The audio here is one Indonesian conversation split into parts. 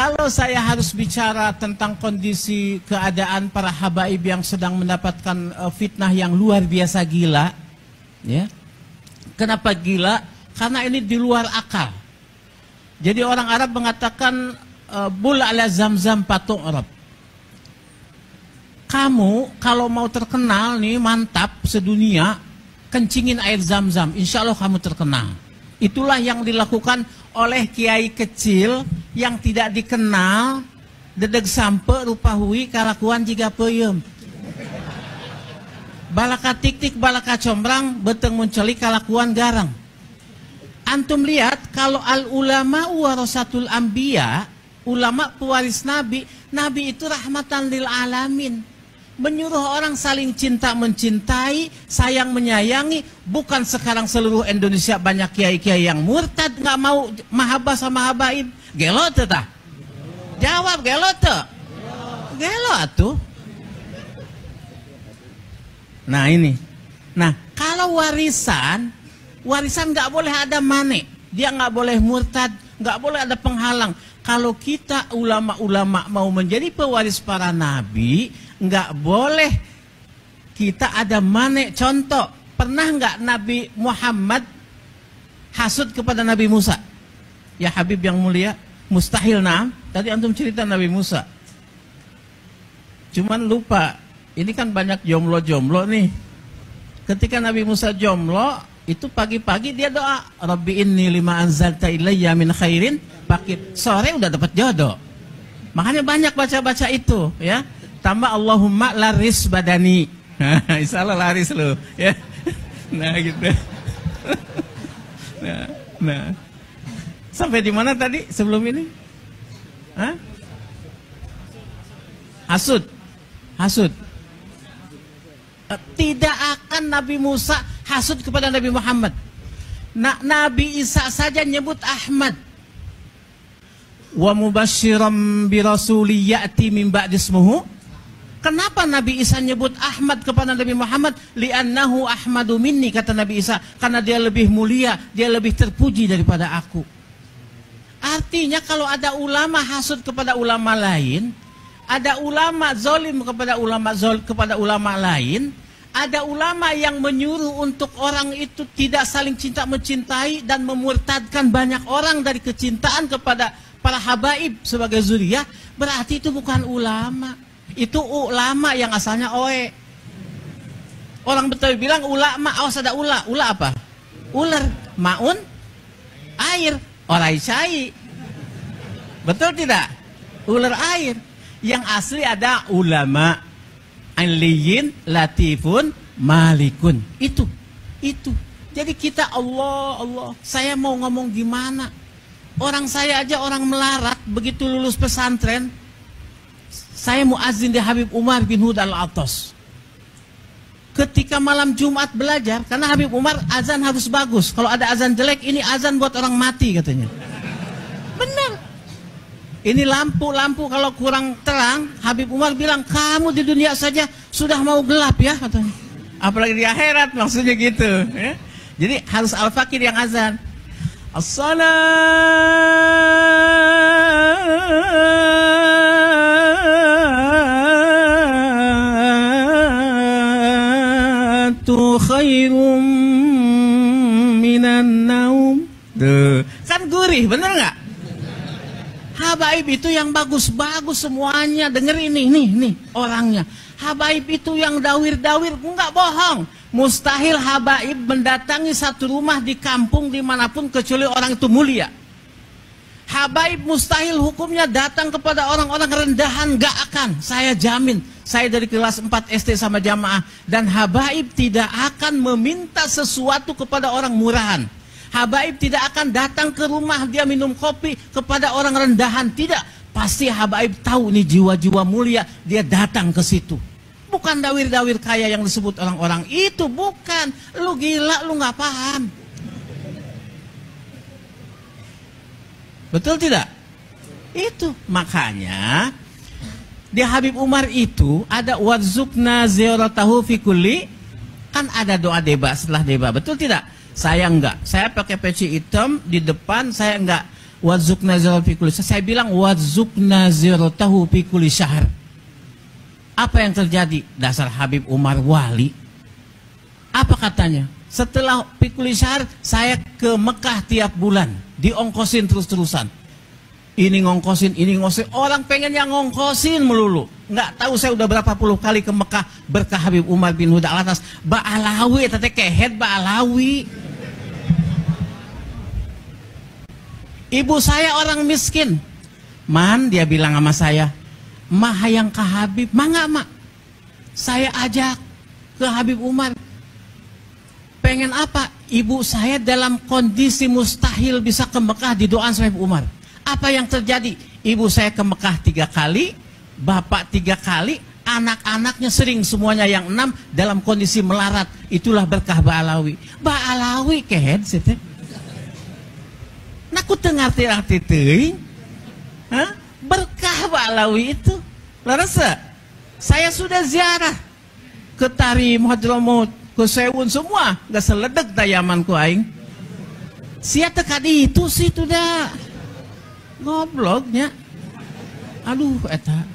Kalau saya harus bicara tentang kondisi keadaan para habaib yang sedang mendapatkan fitnah yang luar biasa gila, ya. Kenapa gila? Karena ini di luar akal. Jadi orang Arab mengatakan bul ala zamzam patung Arab. Kamu kalau mau terkenal nih mantap sedunia, kencingin air zam-zam, insya Allah kamu terkenal. Itulah yang dilakukan oleh kiai kecil yang tidak dikenal, dedeg sampe rupa hui kalakuan jika peyem. Balaka tik-tik balaka combrang beteng munculi kalakuan garang. Antum lihat kalau al ulama warasatul anbiya, ulama pewaris nabi, nabi itu rahmatan lil alamin. Menyuruh orang saling cinta mencintai, sayang menyayangi. Bukan sekarang seluruh Indonesia banyak kiai-kiai yang murtad, nggak mau mahabbah sama habaib. Gelo tah? Jawab gelo teh? Gelo atuh. Nah ini. Nah kalau warisan nggak boleh ada mane. Dia nggak boleh murtad, nggak boleh ada penghalang. Kalau kita ulama-ulama mau menjadi pewaris para nabi, nggak boleh kita ada mane. Contoh, pernah nggak Nabi Muhammad hasud kepada Nabi Musa? Ya Habib yang mulia, mustahil. Nah, tadi antum cerita Nabi Musa. Cuman lupa, ini kan banyak jomblo-jomblo nih. Ketika Nabi Musa jomblo, itu pagi-pagi dia doa, Rabbi inni lima anzalta ilayya min khairin pakit. Sore udah dapat jodoh. Makanya banyak baca-baca itu, ya. Tambah Allahumma laris badani. Insya Allah laris lo, ya. Nah gitu. Nah. Sampai di mana tadi sebelum ini? Hah? Hasud. Tidak akan Nabi Musa hasud kepada Nabi Muhammad. Nabi Isa saja nyebut Ahmad. Wa mubasyiram bi rasuli ya'ti min ba'di ismuhu. Kenapa Nabi Isa nyebut Ahmad kepada Nabi Muhammad? Li'annahu ahmadu minni, kata Nabi Isa, karena dia lebih mulia, dia lebih terpuji daripada aku. Artinya kalau ada ulama hasud kepada ulama lain, ada ulama zalim kepada ulama lain, ada ulama yang menyuruh untuk orang itu tidak saling cinta mencintai dan memurtadkan banyak orang dari kecintaan kepada para habaib sebagai zuriyah, berarti itu bukan ulama. Itu ulama yang asalnya oe. Orang Betawi bilang ulama, awas ada ula. Ula apa? Ular. Maun air. Orai cai. Betul tidak? Ular air. Yang asli ada ulama, aliyin, latifun, malikun. Itu. Jadi kita Allah. Saya mau ngomong gimana? Orang saya aja orang melarat, begitu lulus pesantren, saya muazin di Habib Umar bin Hud Al-Attas. Ketika malam Jumat belajar, karena Habib Umar azan harus bagus. Kalau ada azan jelek, ini azan buat orang mati katanya. Benar. Ini lampu kalau kurang terang, Habib Umar bilang, kamu di dunia saja sudah mau gelap ya katanya. Apalagi di akhirat, maksudnya gitu. Ya? Jadi harus Al-Fakir yang azan. As-salatu khairum minan naum. Tuh, kan gurih, bener nggak? Habaib itu yang bagus-bagus semuanya. Denger ini, nih orangnya. Habaib itu yang dawir-dawir, nggak bohong. Mustahil habaib mendatangi satu rumah di kampung dimanapun kecuali orang itu mulia. Habaib mustahil hukumnya datang kepada orang-orang rendahan, nggak akan. Saya jamin, saya dari kelas 4 SD sama jamaah. Dan habaib tidak akan meminta sesuatu kepada orang murahan. Habaib tidak akan datang ke rumah dia minum kopi kepada orang rendahan. Tidak, pasti habaib tahu nih jiwa-jiwa mulia, dia datang ke situ. Bukan dawir-dawir kaya yang disebut orang-orang itu, bukan. Lu gila, lu nggak paham. Betul tidak? Itu makanya di Habib Umar itu ada warzukna ziyaratahu fi kulli, kan ada doa deba setelah deba, betul tidak? Saya enggak, saya pakai peci hitam di depan, saya enggak Wazukna zero fi kulli syahr. Saya bilang wazukna zero tahu fi kulli syahr. Apa yang terjadi? Dasar Habib Umar wali. Apa katanya? Setelah fi kulli syahr saya ke Mekah tiap bulan, diongkosin terus-terusan. Ini ngongkosin, ini ngongkosin. Orang pengen yang ngongkosin melulu. Nggak tahu saya udah berapa puluh kali ke Mekah berkah Habib Umar bin Huda Alatas. Ba'alawi, tete kehet Ba'alawi. Ibu saya orang miskin. Man, dia bilang sama saya, mah hayang ke Habib. Mah nggak, mak. Saya ajak ke Habib Umar. Pengen apa? Ibu saya dalam kondisi mustahil bisa ke Mekah di doa Habib Umar. Apa yang terjadi? Ibu saya ke Mekah 3 kali, bapak 3 kali, anak-anaknya sering semuanya yang 6 dalam kondisi melarat. Itulah berkah Ba'alawi. Ba'alawi kehed sih. Nah, aku ngerti-ngerti teuing. Berkah Ba'alawi itu. Larasa, saya sudah ziarah ke Tarim, Hadramut, ke Sewun semua, gak seledek tayamanku aing. Sia teka di itu sih tuh dah. Gobloknya. Aduh eta.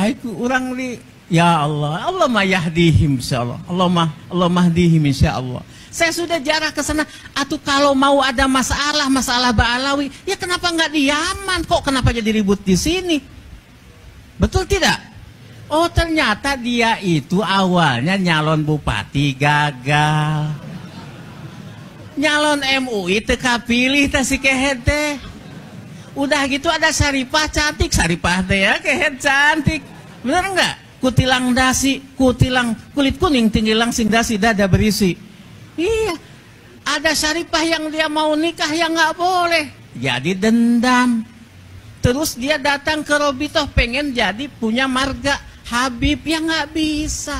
Aiku urang li ya Allah, Allah mah yahdihim insyaallah. Allah mahdihim insyaallah. Saya sudah jarah ke sana. Atau kalau mau ada masalah Ba'alawi, ya kenapa nggak di Yaman? Kok kenapa jadi ribut di sini? Betul tidak? Oh, ternyata dia itu awalnya nyalon bupati gagal. Nyalon MUI teka pilih teh si kehet teh. Udah gitu ada Syarifah cantik, Syarifah teh ya kehet cantik. Bener nggak? Kutilang dasi, kutilang kulit kuning tinggi langsing dasi dada berisi. Iya, ada Syarifah yang dia mau nikah yang nggak boleh, jadi dendam. Terus dia datang ke Robitoh pengen jadi punya marga Habib yang nggak bisa,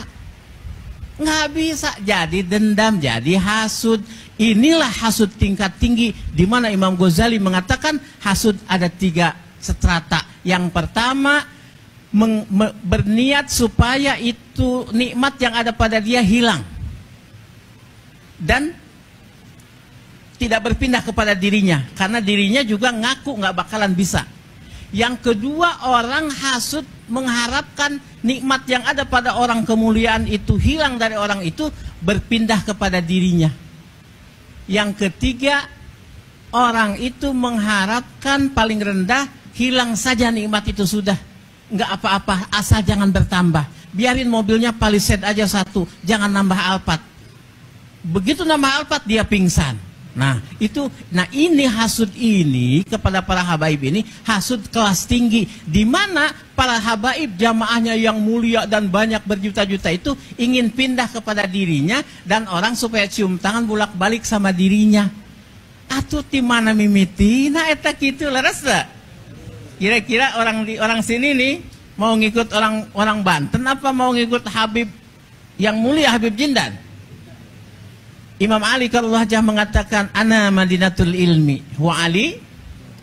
jadi dendam, jadi hasud. Inilah hasud tingkat tinggi, di mana Imam Ghazali mengatakan hasud ada 3 strata. Yang pertama berniat supaya itu nikmat yang ada pada dia hilang dan tidak berpindah kepada dirinya, karena dirinya juga ngaku nggak bakalan bisa. Yang kedua, orang hasud mengharapkan nikmat yang ada pada orang kemuliaan itu hilang dari orang itu, berpindah kepada dirinya. Yang ketiga, orang itu mengharapkan paling rendah hilang saja nikmat itu sudah, nggak apa-apa, asal jangan bertambah. Biarin mobilnya Palisade aja 1, jangan nambah Alphard. Begitu nama Alphard dia pingsan. Nah ini hasud ini kepada para habaib ini hasud kelas tinggi, di mana para habaib jamaahnya yang mulia dan banyak berjuta-juta itu ingin pindah kepada dirinya dan orang supaya cium tangan bolak-balik sama dirinya. Atuh di mana mimiti? Nah eta kitu leres tak? Kira-kira orang sini nih mau ngikut orang Banten apa mau ngikut Habib yang mulia Habib Jindan? Imam Ali karullah jah mengatakan ana madinatul ilmi wa Ali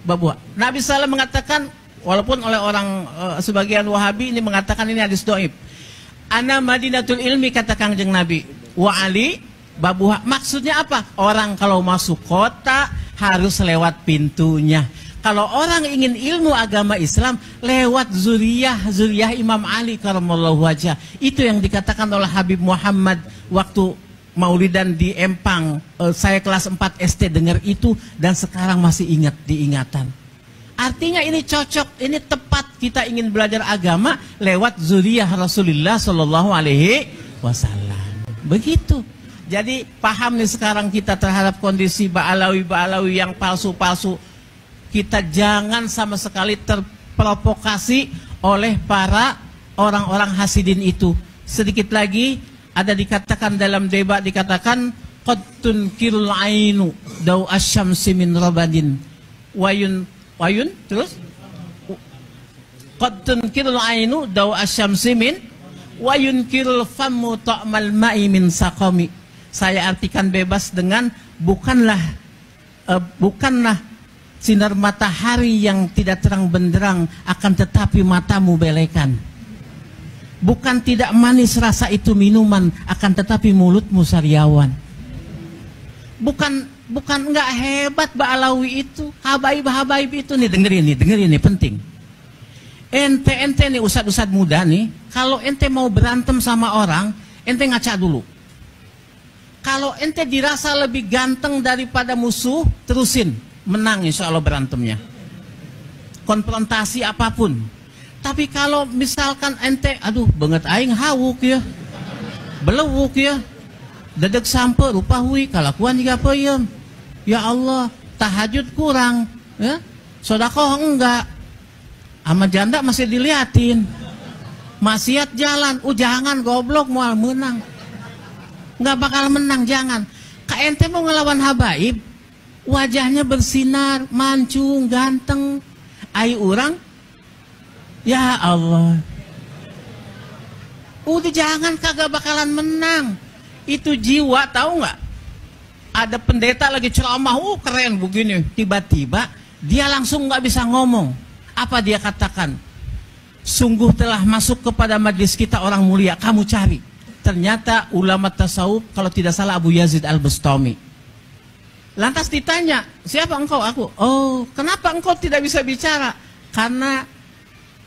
babwa. Nabi SAW mengatakan, walaupun oleh orang sebagian Wahabi ini mengatakan ini hadis doib, ana madinatul ilmi kata Kangjeng Nabi, wa Ali babuha. Maksudnya apa? Orang kalau masuk kota harus lewat pintunya. Kalau orang ingin ilmu agama Islam lewat zuriyah Imam Ali karamallahu wajah. Itu yang dikatakan oleh Habib Muhammad waktu Maulidan di Empang. Saya kelas 4 SD dengar itu dan sekarang masih ingat diingatan. Artinya ini cocok, ini tepat kita ingin belajar agama lewat zuriyah Rasulullah Shallallahu Alaihi Wasallam. Begitu. Jadi paham nih sekarang kita terhadap kondisi Ba'alawi yang palsu-palsu. Kita jangan sama sekali terprovokasi oleh para orang-orang hasidin itu. Sedikit lagi ada dikatakan dalam debat, dikatakan qad tunkirul ainu daw asyamsi min rabadin wayun terus qad tunkirul ainu daw asyamsi min wayunkirul fammu ta'mal ma'i min saqami. Saya artikan bebas dengan bukanlah sinar matahari yang tidak terang benderang, akan tetapi matamu belekan. Bukan tidak manis rasa itu minuman, akan tetapi mulutmu sariawan. Bukan Bukan nggak hebat Ba'alawi itu, habaib-habaib itu nih, dengerin nih penting. Ente nih ustad-ustad muda nih, kalau ente mau berantem sama orang, ente ngaca dulu. Kalau ente dirasa lebih ganteng daripada musuh, terusin, menang insya Allah berantemnya. Konfrontasi apapun. Tapi kalau misalkan ente, aduh banget aing hawuk ya, belewuk ya, dedek sampe rupa hui, kalakuan juga peyem. Ya Allah, tahajud kurang, ya, sodakoh enggak, sama janda masih diliatin, maksiat jalan, jangan goblok mual menang, nggak bakal menang, jangan. Ente mau ngelawan habaib, wajahnya bersinar, mancung, ganteng, ai orang, ya Allah, jangan, kagak bakalan menang. Itu jiwa, tahu nggak? Ada pendeta lagi ceramah, keren begini, tiba-tiba dia langsung nggak bisa ngomong. Apa dia katakan? Sungguh telah masuk kepada majlis kita orang mulia, kamu cari. Ternyata ulama tasawuf, kalau tidak salah Abu Yazid Al-Bustami. Lantas ditanya, siapa engkau? Aku. Oh, kenapa engkau tidak bisa bicara? Karena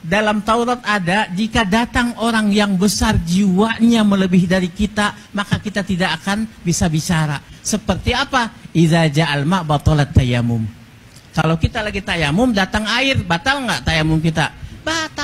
dalam Taurat ada, jika datang orang yang besar jiwanya melebihi dari kita, maka kita tidak akan bisa bicara. Seperti apa? Idza ja'al ma' batalat tayammum. Kalau kita lagi tayamum, datang air, batal nggak tayamum kita? Batal.